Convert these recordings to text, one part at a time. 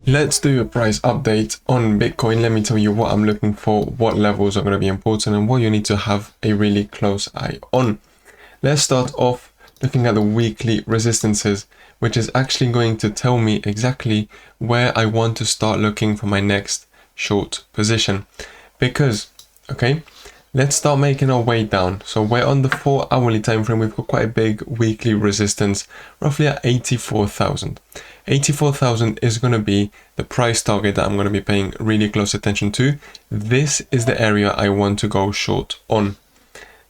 Let's do a price update on Bitcoin. Let me tell you what I'm looking for, what levels are going to be important, and what you need to have a really close eye on. Let's start off looking at the weekly resistances, which is actually going to tell me exactly where I want to start looking for my next short position. Because, okay, let's start making our way down. So we're on the 4 hourly time frame. We've got quite a big weekly resistance, roughly at 84,000. 84,000 is going to be the price target that I'm going to be paying really close attention to. This is the area I want to go short on.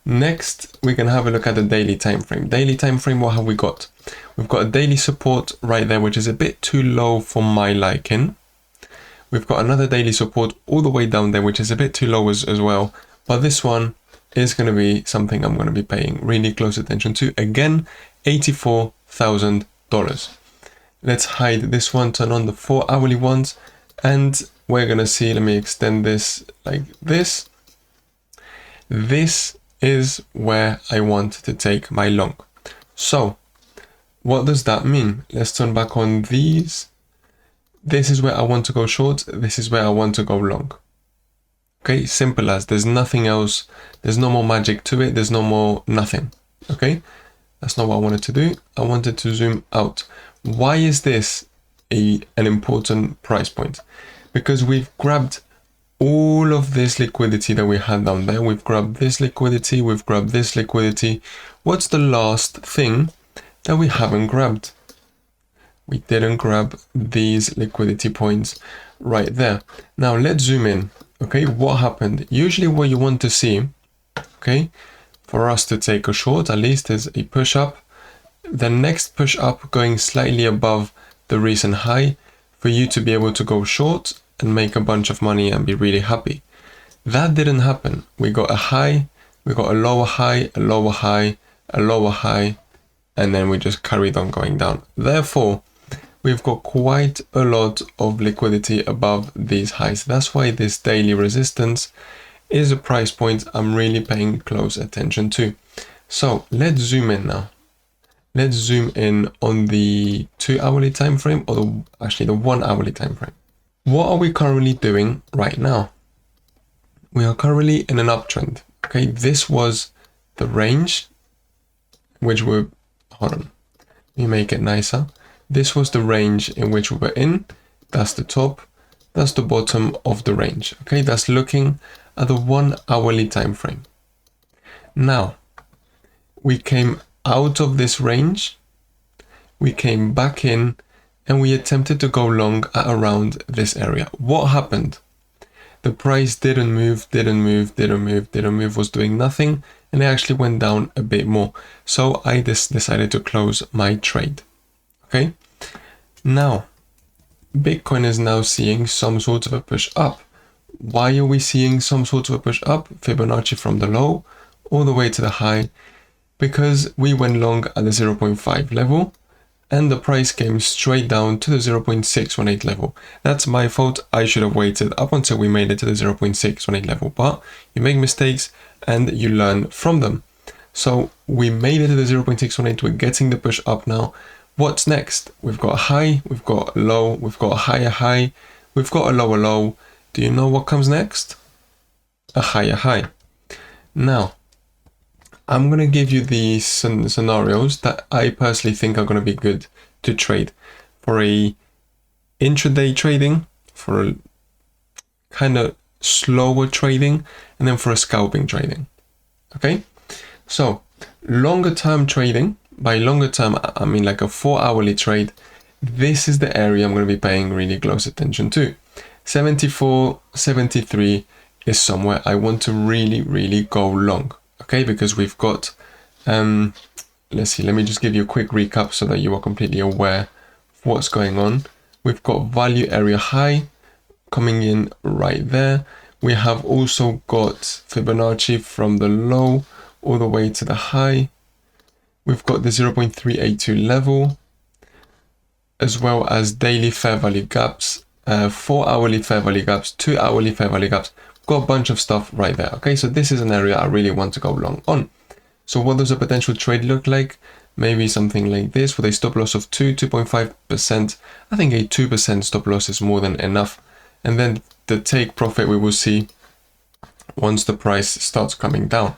Next, we can have a look at the daily time frame. Daily time frame, what have we got? We've got a daily support right there, which is a bit too low for my liking. We've got another daily support all the way down there, which is a bit too low as well. But this one is going to be something I'm going to be paying really close attention to. Again, $84,000. Let's hide this one, turn on the 4 hourly ones, and we're going to see, let me extend this like this. This is where I want to take my long. So what does that mean? Let's turn back on these. This is where I want to go short. This is where I want to go long. Okay, simple as. There's nothing else. There's no more magic to it. There's no more nothing. Okay, that's not what I wanted to do. I wanted to zoom out. Why is this an important price point? Because we've grabbed all of this liquidity that we had down there. We've grabbed this liquidity. We've grabbed this liquidity. What's the last thing that we haven't grabbed? We didn't grab these liquidity points right there. Now let's zoom in. Okay, what happened? Usually what you want to see, okay, for us to take a short, at least, is a push up. The next push up going slightly above the recent high for you to be able to go short and make a bunch of money and be really happy. That didn't happen. We got a high, we got a lower high, a lower high, a lower high, and then we just carried on going down. Therefore, we've got quite a lot of liquidity above these highs. That's why this daily resistance is a price point I'm really paying close attention to. So let's zoom in now. Let's zoom in on the 2 hourly time frame, or the 1 hourly time frame. What are we currently doing right now? We are currently in an uptrend. Okay, this was the range, which we're, hold on, let me make it nicer. This was the range in which we were in. That's the top, that's the bottom of the range. Okay, that's looking at the 1 hourly time frame. Now, we came out of this range, we came back in, and we attempted to go long at around this area. What happened? The price didn't move, was doing nothing, and it actually went down a bit more. So I decided to close my trade. Okay, now Bitcoin is now seeing some sort of a push up. Why are we seeing some sort of a push up? Fibonacci from the low all the way to the high, because we went long at the 0.5 level and the price came straight down to the 0.618 level. That's my fault. I should have waited up until we made it to the 0.618 level, but you make mistakes and you learn from them. So we made it to the 0.618. We're getting the push up now. What's next? We've got a high, we've got a low, we've got a higher high, we've got a lower low. Do you know what comes next? A higher high. Now, I'm going to give you the scenarios that I personally think are going to be good to trade for a intraday trading, for a kind of slower trading, and then for a scalping trading. Okay, so longer term trading, by longer term I mean like a 4 hourly trade. This is the area I'm going to be paying really close attention to. 74, 73 is somewhere I want to really go long. Okay, because we've got, let's see, let me just give you a quick recap so that you are completely aware of what's going on. We've got value area high coming in right there. We have also got Fibonacci from the low all the way to the high. We've got the 0.382 level, as well as daily fair value gaps, 4 hourly fair value gaps, 2 hourly fair value gaps. Got a bunch of stuff right there. Okay, so this is an area I really want to go long on. So what does a potential trade look like? maybe something like this with a stop loss of 2.5%. I think a 2% stop loss is more than enough. And then the take profit we will see once the price starts coming down.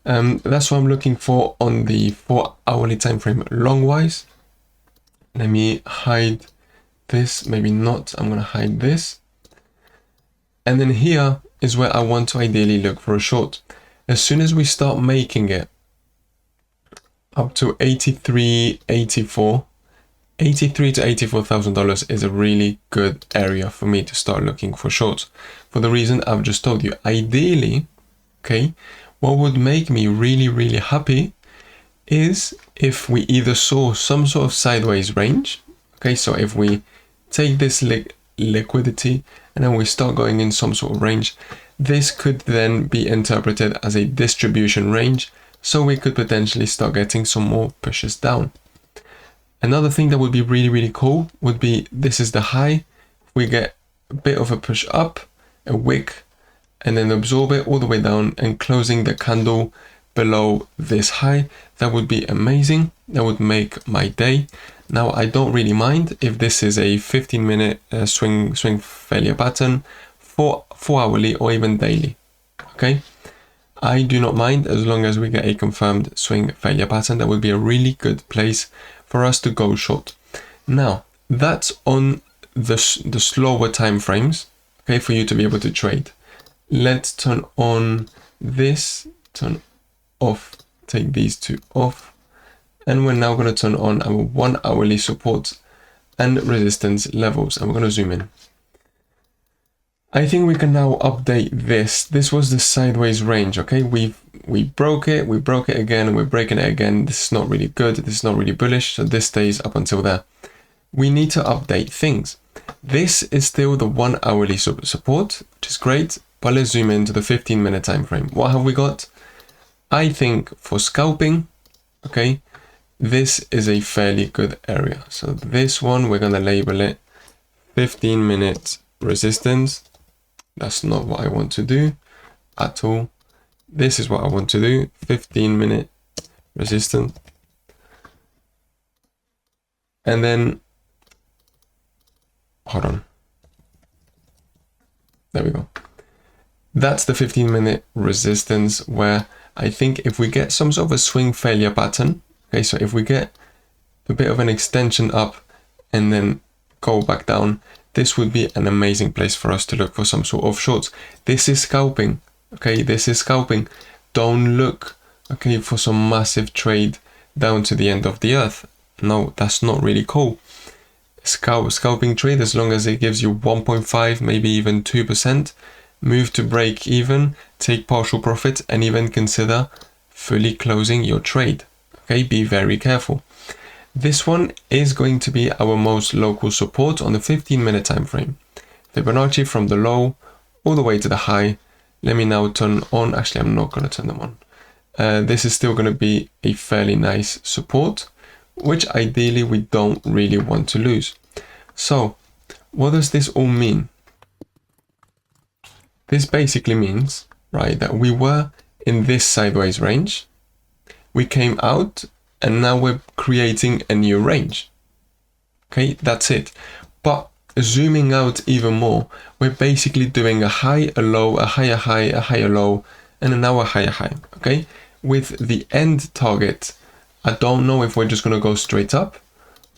That's what I'm looking for on the 4-hourly time frame long wise. Let me hide this, maybe not. I'm going to hide this. And then here is where I want to ideally look for a short. As soon as we start making it up to 83 to $84,000 is a really good area for me to start looking for shorts. For the reason I've just told you. Ideally, okay, what would make me really happy is if we either saw some sort of sideways range. Okay, so if we take this liquidity and then we start going in some sort of range, this could then be interpreted as a distribution range, so we could potentially start getting some more pushes down. Another thing that would be really cool would be, this is the high, we get a bit of a push up, a wick, and then absorb it all the way down and closing the candle below this high. That would be amazing. That would make my day. Now, I don't really mind if this is a 15-minute swing failure pattern for 4-hourly or even daily. Okay, I do not mind as long as we get a confirmed swing failure pattern. That would be a really good place for us to go short. Now, that's on the slower time frames, okay, for you to be able to trade. Let's turn on this, turn off, take these two off, and we're now going to turn on our 1-hourly support and resistance levels, and we're going to zoom in. I think we can now update this. This was the sideways range, okay? We broke it again, and we're breaking it again. This is not really good. This is not really bullish, so this stays up until there. We need to update things. This is still the 1-hourly support, which is great, but let's zoom into the 15-minute time frame. What have we got? I think for scalping, okay, this is a fairly good area. So this one, we're going to label it 15-minute resistance. That's not what I want to do at all. This is what I want to do, 15-minute resistance. And then, hold on. There we go. That's the 15-minute resistance where I think if we get some sort of a swing failure pattern, okay, so if we get a bit of an extension up and then go back down, this would be an amazing place for us to look for some sort of shorts. This is scalping, okay, this is scalping. Don't look, okay, for some massive trade down to the end of the earth. No, that's not really cool. Scalping trade, as long as it gives you 1.5, maybe even 2%, move to break even, take partial profit, and even consider fully closing your trade. Okay, be very careful. This one is going to be our most local support on the 15-minute time frame. Fibonacci from the low all the way to the high. Let me now turn on, actually I'm not going to turn them on. This is still going to be a fairly nice support, which ideally we don't really want to lose. So what does this all mean? This basically means, right, that we were in this sideways range, we came out, and now we're creating a new range. Okay, that's it. But zooming out even more, we're basically doing a high, a low, a higher high, a higher low, and now a higher high, okay? With the end target, I don't know if we're just going to go straight up,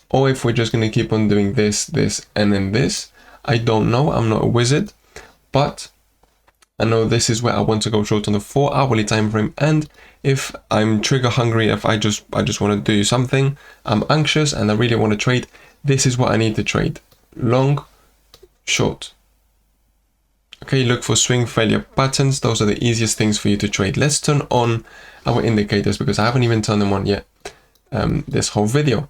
or if we're just going to keep on doing this, this, and then this. I don't know, I'm not a wizard, but I know this is where I want to go short on the 4-hourly time frame. And if I'm trigger hungry, if I just want to do something, I'm anxious and I really want to trade, this is what I need to trade. Long, short. Okay, look for swing failure patterns. Those are the easiest things for you to trade. Let's turn on our indicators because I haven't even turned them on yet this whole video.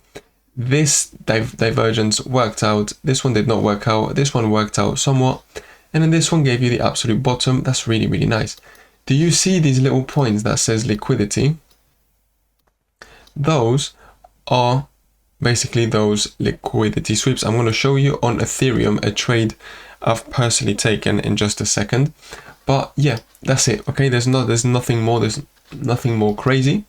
This divergence worked out. This one did not work out. This one worked out somewhat. And then this one gave you the absolute bottom. That's really, really nice. Do you see these little points that says liquidity? Those are basically those liquidity sweeps. I'm going to show you on Ethereum a trade I've personally taken in just a second. But yeah, that's it. Okay, there's nothing more crazy.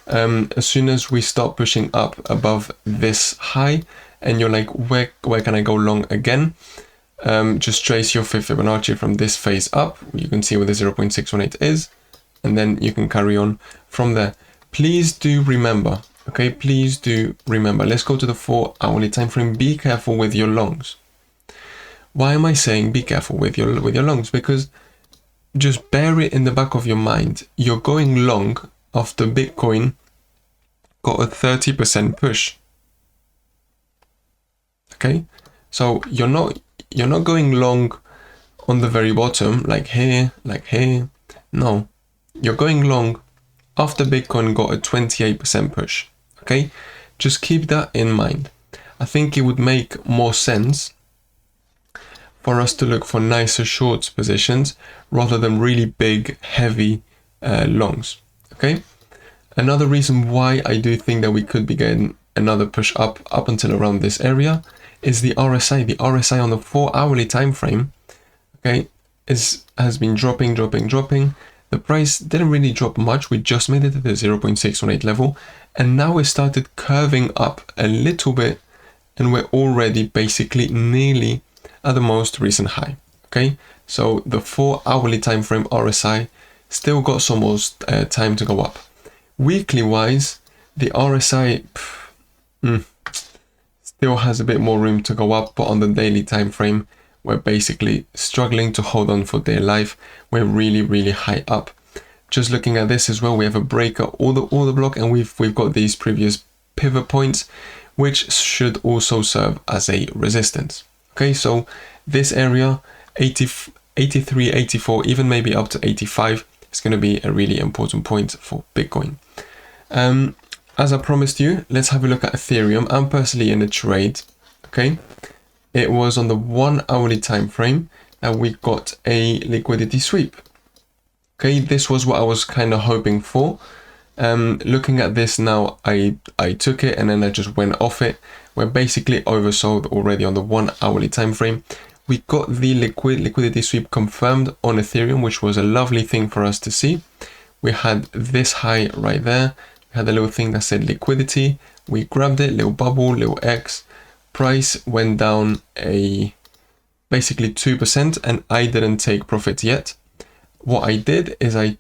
As soon as we start pushing up above this high and you're like, where can I go long again? Just trace your fifth Fibonacci from this phase up. You can see where the 0.618 is, and then you can carry on from there. Please do remember, okay, please do remember, let's go to the 4 hourly time frame. Be careful with your longs. Why am I saying be careful with your longs? Because just bear it in the back of your mind. You're going long after Bitcoin got a 30% push. Okay, so you're not going long on the very bottom, like here. No, you're going long after Bitcoin got a 28% push. Okay, just keep that in mind. I think it would make more sense for us to look for nicer short positions rather than really big, heavy longs. Okay, another reason why I do think that we could be getting another push up until around this area is the RSI. The RSI on the 4 hourly time frame, okay, has been dropping. The price didn't really drop much. We just made it to the 0.618 level, and now it started curving up a little bit, and we're already basically nearly at the most recent high. Okay, so the 4 hourly time frame RSI still got some more time to go up. Weekly wise, the RSI still has a bit more room to go up, but on the daily time frame, we're basically struggling to hold on for dear life. We're really high up. Just looking at this as well, we have a breaker all the block, and we've got these previous pivot points, which should also serve as a resistance. Okay, so this area, 83, 84, even maybe up to 85, is going to be a really important point for Bitcoin. As I promised you, let's have a look at Ethereum. I'm personally in a trade. Okay, it was on the 1 hourly time frame that we got a liquidity sweep. Okay, this was what I was kind of hoping for. Looking at this now, I took it and then I just went off it. We're basically oversold already on the 1 hourly time frame. We got the liquidity sweep confirmed on Ethereum, which was a lovely thing for us to see. We had this high right there. We had a little thing that said liquidity. We grabbed it, little bubble, little X. Price went down basically 2%, and I didn't take profit yet. What I did is I've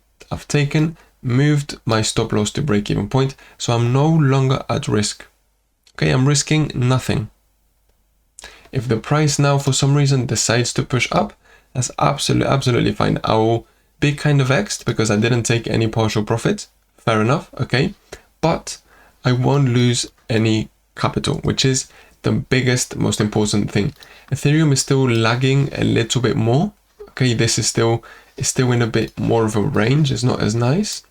moved my stop loss to break even point, so I'm no longer at risk. Okay, I'm risking nothing. If the price now for some reason decides to push up, that's absolutely fine. I will be kind of vexed because I didn't take any partial profit. Fair enough, okay, but I won't lose any capital, which is the biggest, most important thing. Ethereum is still lagging a little bit more. Okay, this is still in a bit more of a range. It's not as nice.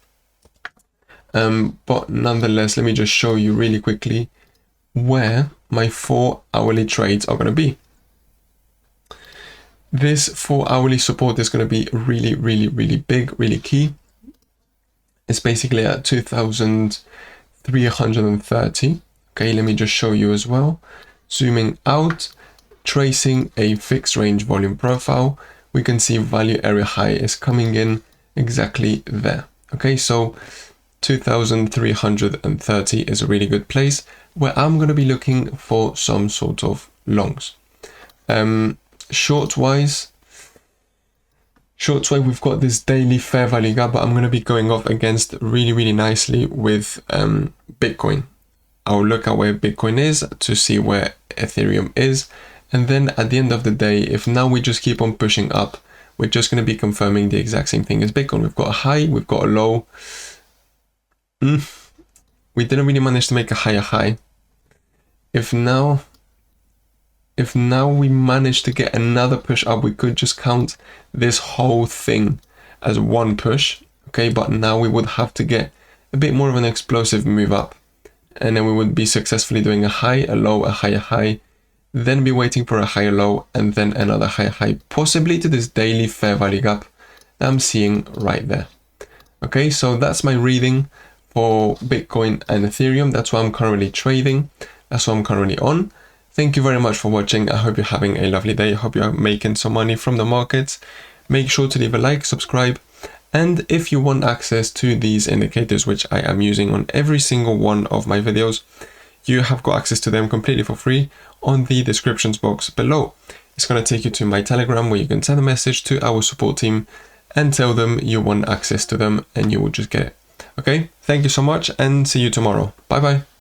But nonetheless, let me just show you really quickly where my 4 hourly trades are going to be. This 4 hourly support is going to be really big, really key. It's basically at 2,330. Okay, let me just show you as well. Zooming out, tracing a fixed range volume profile, we can see value area high is coming in exactly there. Okay, so 2,330 is a really good place where I'm going to be looking for some sort of longs. Short wise, we've got this daily fair value gap, but I'm going to be going off against really nicely with Bitcoin. I'll look at where Bitcoin is to see where Ethereum is. And then at the end of the day, if now we just keep on pushing up, we're just going to be confirming the exact same thing as Bitcoin. We've got a high, we've got a low. We didn't really manage to make a higher high. If now we manage to get another push up, we could just count this whole thing as one push. Okay, but now we would have to get a bit more of an explosive move up. And then we would be successfully doing a high, a low, a higher high, then be waiting for a higher low, and then another higher high, possibly to this daily fair value gap that I'm seeing right there. Okay, so that's my reading for Bitcoin and Ethereum. That's what I'm currently trading. That's what I'm currently on. Thank you very much for watching. I hope you're having a lovely day. I hope you're making some money from the markets. Make sure to leave a like, subscribe, And if you want access to these indicators, which I am using on every single one of my videos, you have got access to them completely for free on the descriptions box below. It's going to take you to my Telegram where you can send a message to our support team and tell them you want access to them, and you will just get it. Okay, thank you so much and see you tomorrow. Bye bye.